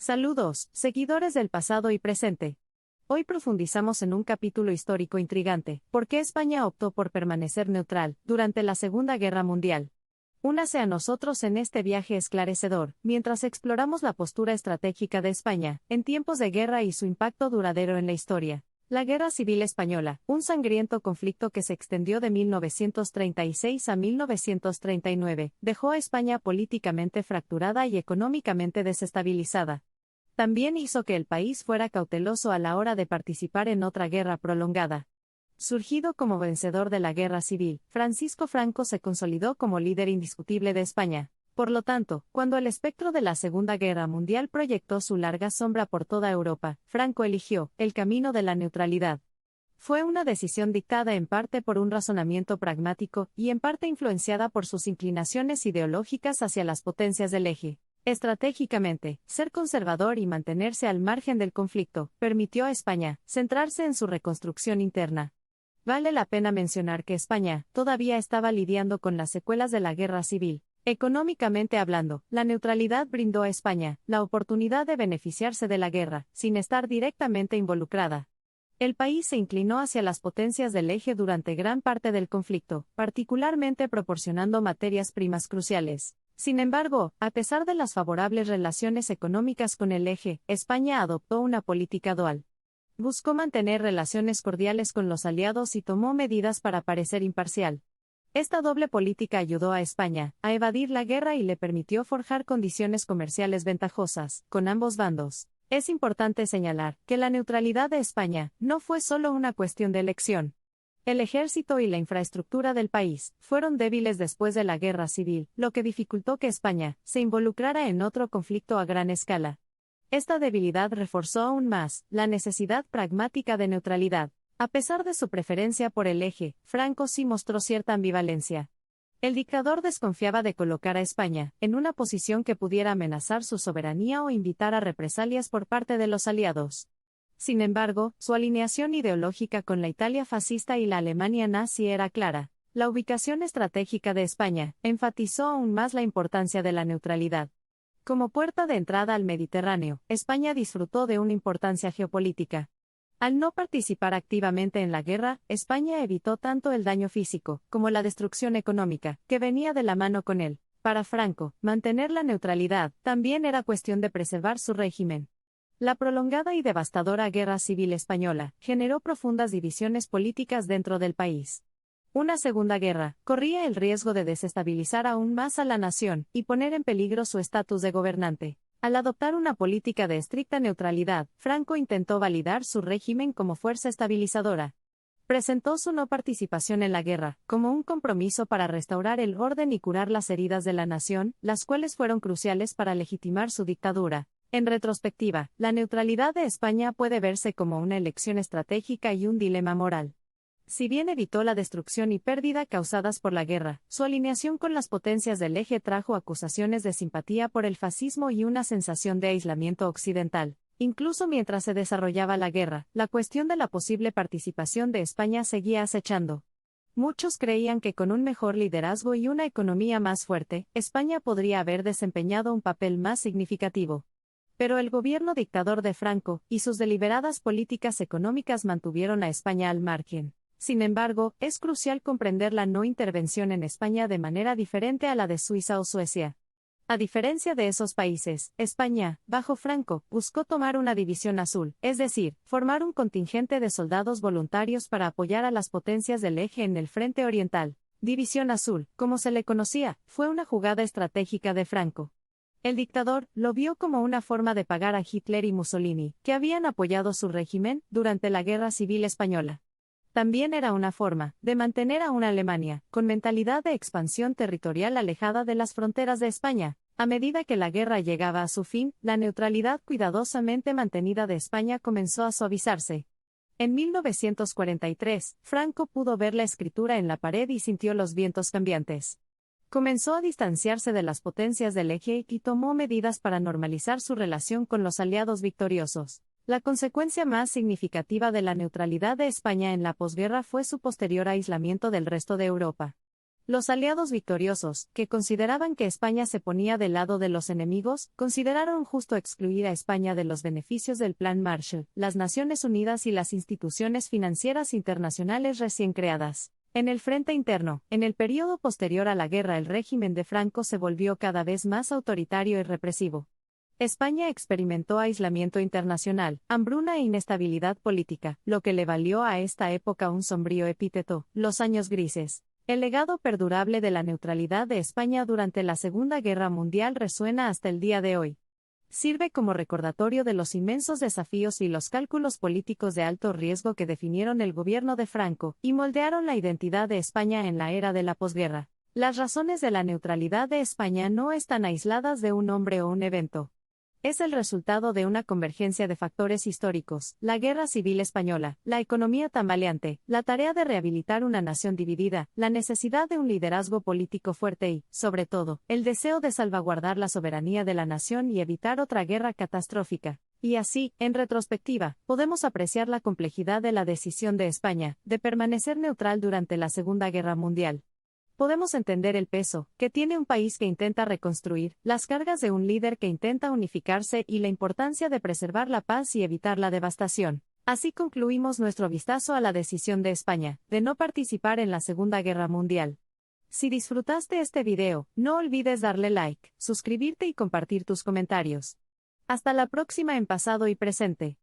Saludos, seguidores del pasado y presente. Hoy profundizamos en un capítulo histórico intrigante: ¿por qué España optó por permanecer neutral durante la Segunda Guerra Mundial? Únase a nosotros en este viaje esclarecedor, mientras exploramos la postura estratégica de España en tiempos de guerra y su impacto duradero en la historia. La Guerra Civil Española, un sangriento conflicto que se extendió de 1936 a 1939, dejó a España políticamente fracturada y económicamente desestabilizada. También hizo que el país fuera cauteloso a la hora de participar en otra guerra prolongada. Surgido como vencedor de la Guerra Civil, Francisco Franco se consolidó como líder indiscutible de España. Por lo tanto, cuando el espectro de la Segunda Guerra Mundial proyectó su larga sombra por toda Europa, Franco eligió el camino de la neutralidad. Fue una decisión dictada en parte por un razonamiento pragmático y en parte influenciada por sus inclinaciones ideológicas hacia las potencias del eje. Estratégicamente, ser conservador y mantenerse al margen del conflicto permitió a España centrarse en su reconstrucción interna. Vale la pena mencionar que España todavía estaba lidiando con las secuelas de la Guerra Civil. Económicamente hablando, la neutralidad brindó a España la oportunidad de beneficiarse de la guerra, sin estar directamente involucrada. El país se inclinó hacia las potencias del eje durante gran parte del conflicto, particularmente proporcionando materias primas cruciales. Sin embargo, a pesar de las favorables relaciones económicas con el eje, España adoptó una política dual. Buscó mantener relaciones cordiales con los aliados y tomó medidas para parecer imparcial. Esta doble política ayudó a España a evadir la guerra y le permitió forjar condiciones comerciales ventajosas con ambos bandos. Es importante señalar que la neutralidad de España no fue solo una cuestión de elección. El ejército y la infraestructura del país fueron débiles después de la Guerra Civil, lo que dificultó que España se involucrara en otro conflicto a gran escala. Esta debilidad reforzó aún más la necesidad pragmática de neutralidad. A pesar de su preferencia por el eje, Franco sí mostró cierta ambivalencia. El dictador desconfiaba de colocar a España en una posición que pudiera amenazar su soberanía o invitar a represalias por parte de los aliados. Sin embargo, su alineación ideológica con la Italia fascista y la Alemania nazi era clara. La ubicación estratégica de España enfatizó aún más la importancia de la neutralidad. Como puerta de entrada al Mediterráneo, España disfrutó de una importancia geopolítica. Al no participar activamente en la guerra, España evitó tanto el daño físico como la destrucción económica, que venía de la mano con él. Para Franco, mantener la neutralidad también era cuestión de preservar su régimen. La prolongada y devastadora Guerra Civil Española generó profundas divisiones políticas dentro del país. Una segunda guerra corría el riesgo de desestabilizar aún más a la nación y poner en peligro su estatus de gobernante. Al adoptar una política de estricta neutralidad, Franco intentó validar su régimen como fuerza estabilizadora. Presentó su no participación en la guerra como un compromiso para restaurar el orden y curar las heridas de la nación, las cuales fueron cruciales para legitimar su dictadura. En retrospectiva, la neutralidad de España puede verse como una elección estratégica y un dilema moral. Si bien evitó la destrucción y pérdida causadas por la guerra, su alineación con las potencias del eje trajo acusaciones de simpatía por el fascismo y una sensación de aislamiento occidental. Incluso mientras se desarrollaba la guerra, la cuestión de la posible participación de España seguía acechando. Muchos creían que con un mejor liderazgo y una economía más fuerte, España podría haber desempeñado un papel más significativo. Pero el gobierno dictador de Franco y sus deliberadas políticas económicas mantuvieron a España al margen. Sin embargo, es crucial comprender la no intervención en España de manera diferente a la de Suiza o Suecia. A diferencia de esos países, España, bajo Franco, buscó tomar una división azul, es decir, formar un contingente de soldados voluntarios para apoyar a las potencias del eje en el frente oriental. División azul, como se le conocía, fue una jugada estratégica de Franco. El dictador lo vio como una forma de pagar a Hitler y Mussolini, que habían apoyado su régimen durante la Guerra Civil Española. También era una forma de mantener a una Alemania con mentalidad de expansión territorial alejada de las fronteras de España. A medida que la guerra llegaba a su fin, la neutralidad cuidadosamente mantenida de España comenzó a suavizarse. En 1943, Franco pudo ver la escritura en la pared y sintió los vientos cambiantes. Comenzó a distanciarse de las potencias del eje y tomó medidas para normalizar su relación con los aliados victoriosos. La consecuencia más significativa de la neutralidad de España en la posguerra fue su posterior aislamiento del resto de Europa. Los aliados victoriosos, que consideraban que España se ponía del lado de los enemigos, consideraron justo excluir a España de los beneficios del Plan Marshall, las Naciones Unidas y las instituciones financieras internacionales recién creadas. En el frente interno, en el periodo posterior a la guerra, el régimen de Franco se volvió cada vez más autoritario y represivo. España experimentó aislamiento internacional, hambruna e inestabilidad política, lo que le valió a esta época un sombrío epíteto, los años grises. El legado perdurable de la neutralidad de España durante la Segunda Guerra Mundial resuena hasta el día de hoy. Sirve como recordatorio de los inmensos desafíos y los cálculos políticos de alto riesgo que definieron el gobierno de Franco y moldearon la identidad de España en la era de la posguerra. Las razones de la neutralidad de España no están aisladas de un hombre o un evento. Es el resultado de una convergencia de factores históricos: la Guerra Civil Española, la economía tambaleante, la tarea de rehabilitar una nación dividida, la necesidad de un liderazgo político fuerte y, sobre todo, el deseo de salvaguardar la soberanía de la nación y evitar otra guerra catastrófica. Y así, en retrospectiva, podemos apreciar la complejidad de la decisión de España de permanecer neutral durante la Segunda Guerra Mundial. Podemos entender el peso que tiene un país que intenta reconstruir, las cargas de un líder que intenta unificarse y la importancia de preservar la paz y evitar la devastación. Así concluimos nuestro vistazo a la decisión de España de no participar en la Segunda Guerra Mundial. Si disfrutaste este video, no olvides darle like, suscribirte y compartir tus comentarios. Hasta la próxima en Pasado y Presente.